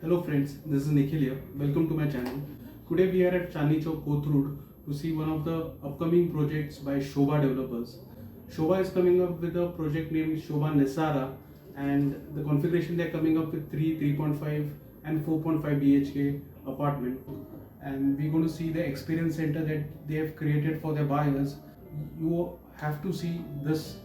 Hello friends, this is Nikhil here. Welcome to my channel. Today we are at Chandni Chowk, Kothurud to see one of the upcoming projects by Shobha Developers. Shobha is coming up with a project named Shobha Nisara, and the configuration they are coming up with 3.5 and 4.5 BHK apartment. And we're going to see the experience center that they have created for their buyers. You have to see this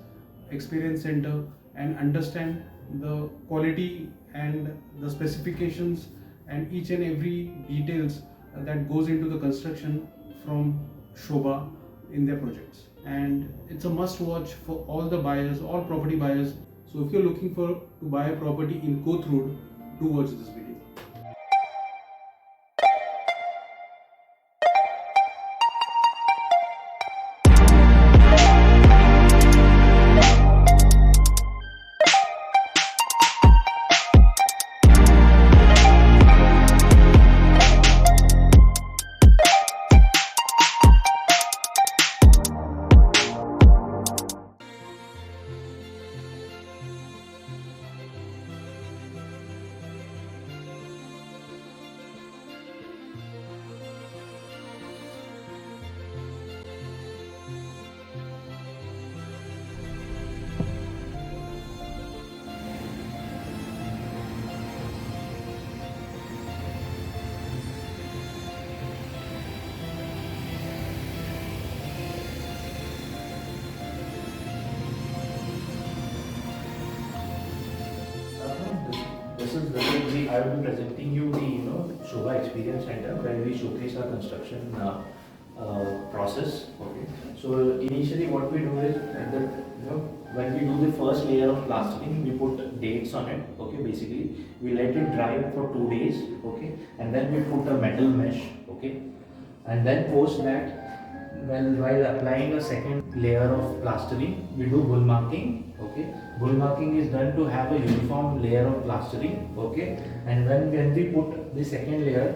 experience center and understand the quality and the specifications and each and every details that goes into the construction from Shobha in their projects. And it's a must watch for all the buyers, all property buyers. So if you're looking for to buy a property in Kothurud, do watch this video. I will be presenting you the Shobha Experience Center where we showcase our construction process. Okay. So initially, what we do is at the when we do the first layer of plastering, we put dates on it. Okay. Basically, we let it dry for 2 days. Okay, and then we put a metal mesh. Okay, and then post that, while applying a second layer of plastering, we do bull marking. Okay, bull marking is done to have a uniform layer of plastering. Okay, and when we put the second layer,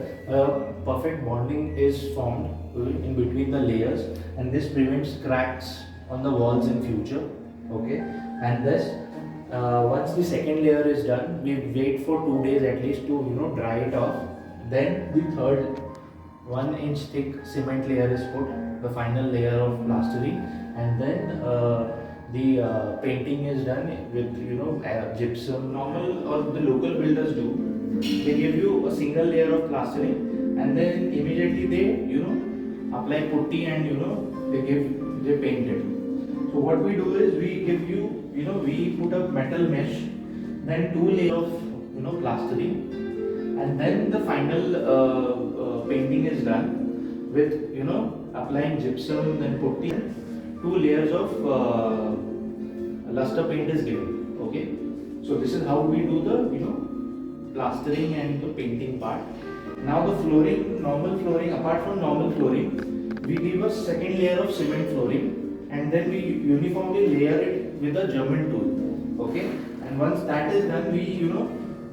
perfect bonding is formed in between the layers, and this prevents cracks on the walls in future. Okay, and this once the second layer is done, we wait for 2 days at least to dry it off. Then the third 1 inch thick cement layer is put, the final layer of plastering, and then the painting is done with gypsum. Normal or the local builders do, they give you a single layer of plastering, and then immediately they apply putty, and they paint it. So what we do is we give you we put a metal mesh, then 2 layers of plastering, and then the final painting is done with applying gypsum, then putty. 2 layers of luster paint is given. Okay, so this is how we do the plastering and the painting part. Now the flooring, normal flooring, apart from normal flooring, we give a second layer of cement flooring, and then we uniformly layer it with a German tool. Okay, and once that is done, we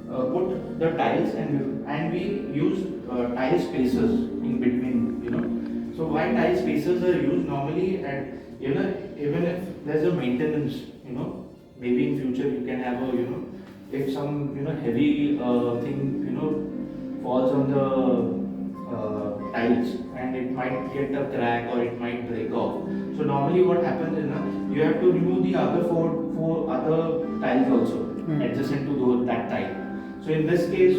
put the tiles, and we use tile spacers in between. So why tile spacers are used normally, and even if there's a maintenance, maybe in future you can have a if some heavy thing falls on the tiles, and it might get a crack or it might break off. So normally what happens is you have to remove the other four other tiles also adjacent to that tile. So in this case,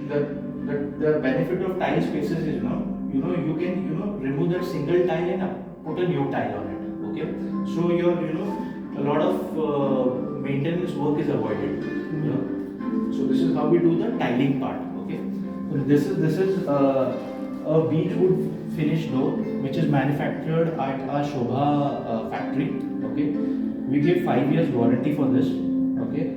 the benefit of tile spaces is you can remove that single tile and put a new tile on it. Okay, so your a lot of maintenance work is avoided. So this is how we do the tiling part. Okay, so this is a beechwood finish door which is manufactured at our Shobha factory. Okay, we give 5 years warranty for this. Okay,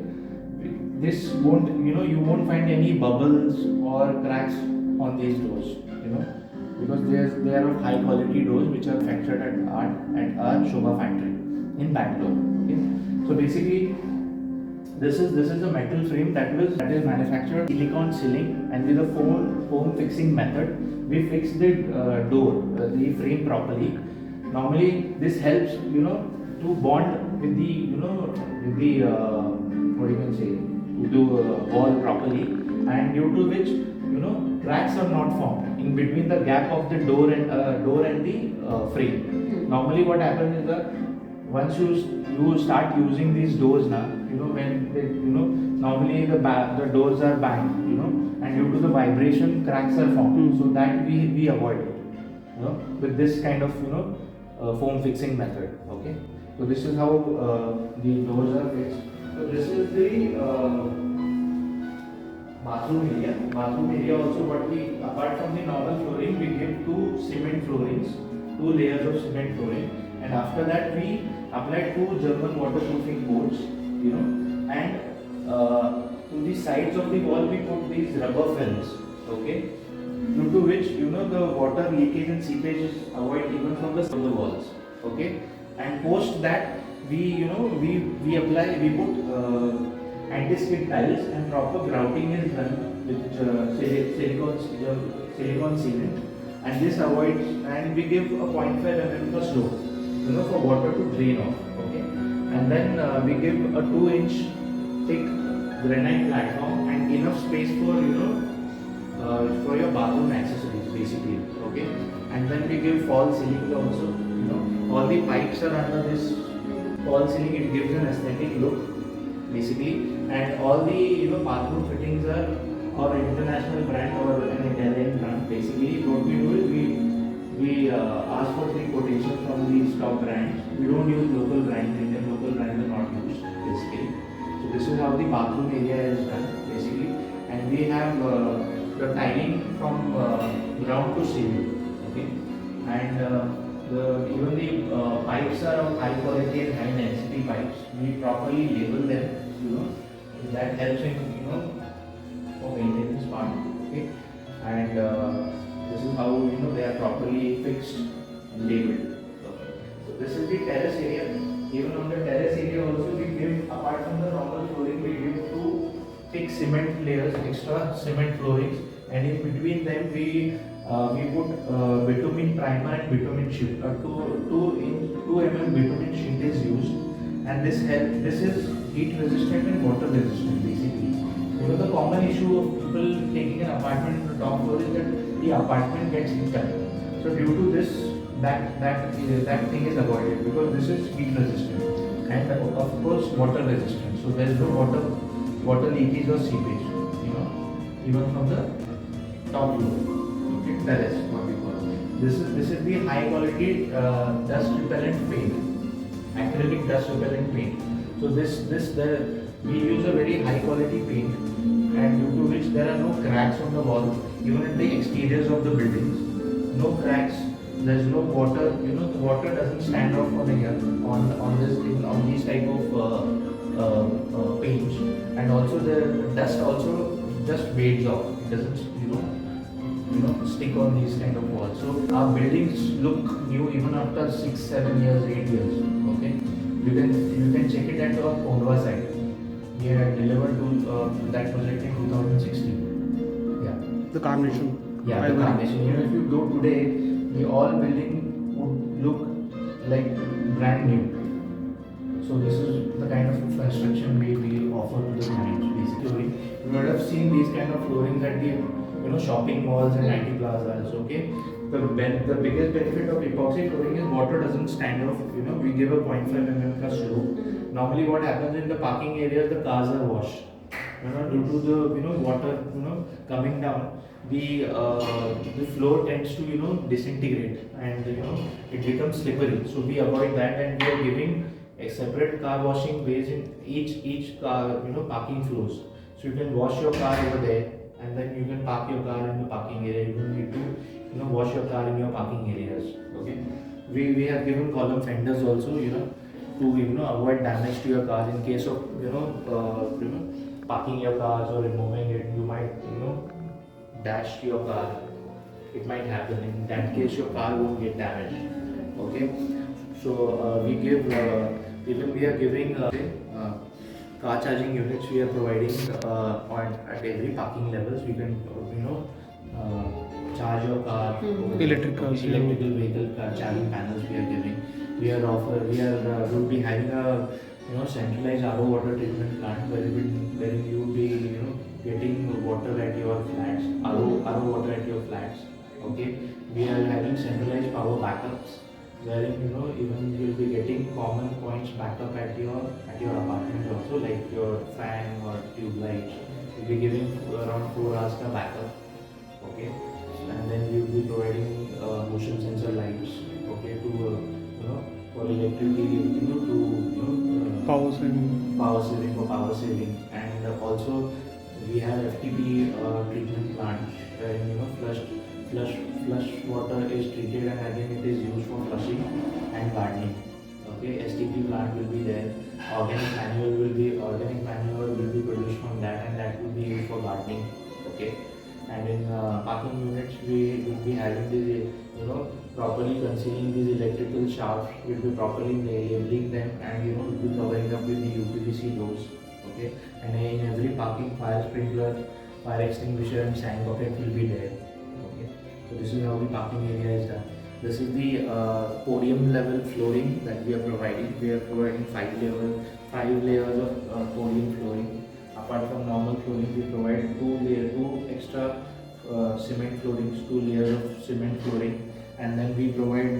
this won't you won't find any bubbles or cracks on these doors. Because they are of high quality doors which are manufactured at our Shobha factory in Bangalore. Okay, so basically this is a metal frame that is manufactured silicon sealing, and with a foam fixing method we fix the door, the frame properly. Normally this helps to bond with the what do you can say, to do wall properly, and due to which cracks are not formed in between the gap of the door and the frame. Normally, what happens is that once you start using these doors now, when they, normally the doors are banged, and due to the vibration, cracks are formed. So that we avoid it, with this kind of foam fixing method. Okay, so this is how the doors are fixed. So this is the bathroom area. Bathroom area also, what we, apart from the normal flooring, we give two cement floorings, two layers of cement flooring, and after that we apply two German waterproofing boards, and to the sides of the wall we put these rubber films. Okay, due to which the water leakage and seepage is avoided even from the walls. Okay, and post that we put anti-skid tiles, and proper grouting is done with silicone cement, and this avoids, and we give a 0.5 mm slope for water to drain off. Okay, and then we give a 2-inch thick granite platform and enough space for your bathroom accessories basically. Okay, and then we give false ceiling also. All the pipes are under this false ceiling. It gives an aesthetic look basically, and all the bathroom fittings are or international brand or an Italian brand. Basically, what we do is we ask for 3 quotations from these top brands. We don't use local brands. Indian local brands are not used basically. So this is how the bathroom area is done basically, and we have the tiling from ground to ceiling. Okay, and even the pipes are of high quality and high density pipes. We properly label them. That helps in for maintenance part. Okay, and this is how they are properly fixed and labeled. Okay. So this is the terrace area. Even on the terrace area also we give, apart from the normal flooring, we give 2 thick cement layers, extra cement floorings, and in between them we put bitumen primer and bitumen sheet. 2 mm bitumen sheet is used, and this is heat resistant and water resistant basically. The common issue of people taking an apartment to the top floor is that the apartment gets heat up. So due to this, that thing is avoided, because this is heat resistant and of course water resistant. So there is no water leakage or seepage, even from the top floor. Okay, terrace, what we call it. This is the high quality dust repellent paint, acrylic dust repellent paint. So we use a very high quality paint, and due to which there are no cracks on the wall, even in the exteriors of the buildings. No cracks. There is no water. The water doesn't stand off on these type of paints, and also the dust also just fades off. It doesn't stick on these kind of walls. So our buildings look new even after 6, 7 years, 8 years. Okay, you can check it at our Kondwa site. We had delivered to that project in 2016. Yeah. The carnation. Yeah, the carnation. If you go today, the all building would look like brand new. So this is the kind of construction we offer to the clients. Basically, you would have seen these kind of floorings at the shopping malls and IT plazas. Okay, the biggest benefit of epoxy flooring is water doesn't stand off. We give a 0.5 mm plus slope. Normally, what happens in the parking areas, the cars are washed. Due to the water coming down, the floor tends to disintegrate, and it becomes slippery. So we avoid that, and we are giving a separate car washing bays in each car parking floors. So you can wash your car over there, and then you can park your car in the parking area. You don't need to wash your car in your parking areas. Okay, we have given column fenders also to avoid damage to your car in case of parking your cars or removing it. You might dash your car. It might happen. In that case, your car won't get damaged. Okay, so we give even we are giving car charging units. We are providing at every parking levels. We can charge your car. Electrical vehicle car charging panels we are giving. We will be having a centralized RO water treatment plant where you will be getting water at your flats, RO water at your flats. Okay, we are having centralized power backups, wherein even you'll be getting common points backup at your apartment also, like your fan or tube lights. We'll be giving around 4 hours ka backup. Okay, and then we'll be providing motion sensor lights. Okay, to for electricity, Power saving. power saving, and also we have FTP treatment plant where flush water is treated and again it is used for flushing and gardening. Okay, STP plant will be there. Organic manure will be produced from that, and that will be used for gardening. Okay, and in parking units we will be having this properly concealing these electrical shafts. We'll be properly labeling them, and we'll be covering up with the UPVC doors. Okay, and in every parking, fire sprinkler, fire extinguisher and sand bucket will be there. Okay, so this is how the parking area is done. This is the podium level flooring that we are providing. We are providing 5 layers of podium flooring. Apart from normal flooring, we provide two extra cement floorings, 2 layers of cement flooring, and then we provide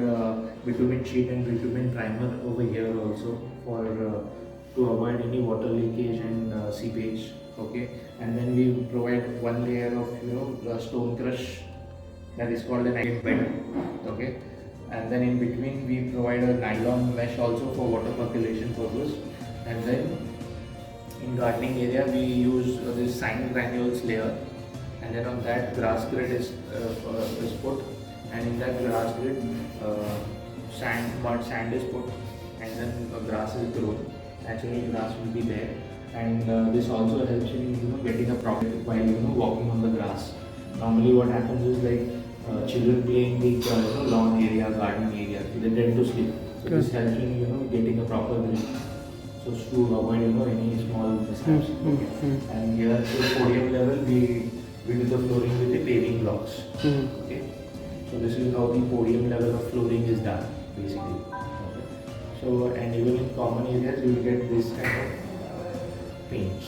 bitumen sheet and bitumen primer over here also for to avoid any water leakage and seepage. Okay, and then we provide 1 layer of stone crush, that is called an iron bed. Okay, and then in between we provide a nylon mesh also for water percolation purpose, and then in gardening area we use this sand granules layer, and then on that grass grid is put, and in that grass grid mud sand is put, and then grass is grown. Naturally grass will be there, and this also helps in getting a proper while walking on the grass. Normally what happens is like children playing the lawn area, garden area, they tend to sleep. So this helps in getting a proper grip. So to avoid any small mishaps. And here to podium level we do the flooring with the paving blocks. Okay. So this is how the podium level of flooring is done basically. Okay. So and even in common areas you will get this kind of paints.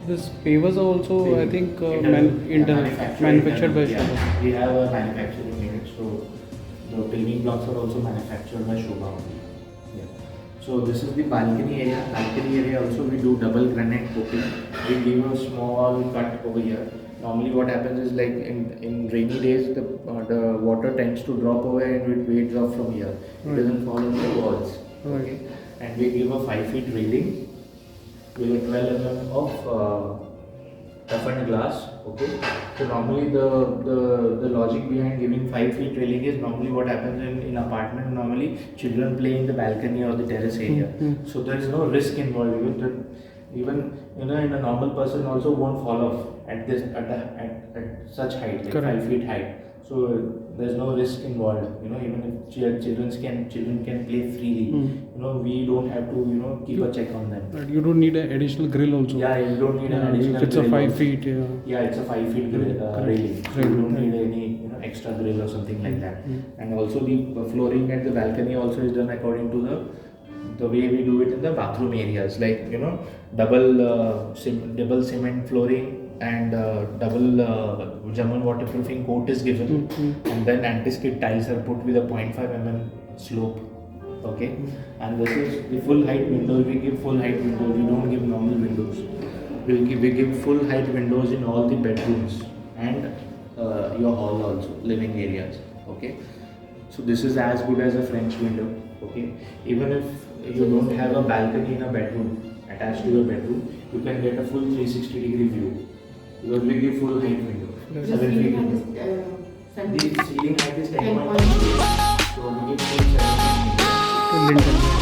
This pavers are also, I think, manufactured by Shobha. We have a manufacturing unit, so the paving blocks are also manufactured by Shobha. Yeah. So this is the balcony area. Balcony area also we do double granite coating. We give a small cut over here. Normally what happens is like in rainy days the water tends to drop away and it wades off from here. It doesn't fall on the walls. Okay. And we give a 5 feet railing with a 12 mm of toughened glass. Okay, so normally the logic behind giving 5 feet railing is normally what happens in apartment. Normally children play in the balcony or the terrace area, so there is no risk involved. Even in a normal person also won't fall off at at such height, like 5 feet height. So there's no risk involved. Even if children can play freely. We don't have to keep a check on them. But you don't need an additional grill also. Yeah, you don't need an additional. If it's a 5 feet. Yeah, it's a 5 feet railing. So you don't need any extra grill or something like that. And also the flooring at the balcony also is done according to the way we do it in the bathroom areas, like double cement flooring and double German waterproofing coat is given, and then anti-skid tiles are put with a 0.5 mm slope. Okay, and this is the full height windows. We give full height windows. We don't give normal windows. We give full height windows in all the bedrooms and your hall also, living areas. Okay, so this is as good as a French window. Okay, even if you don't have a balcony in a bedroom attached to your bedroom, you can get a full 360-degree view because we give full height window. 7 feet. The ceiling height is 10.8. So we give full 7 feet.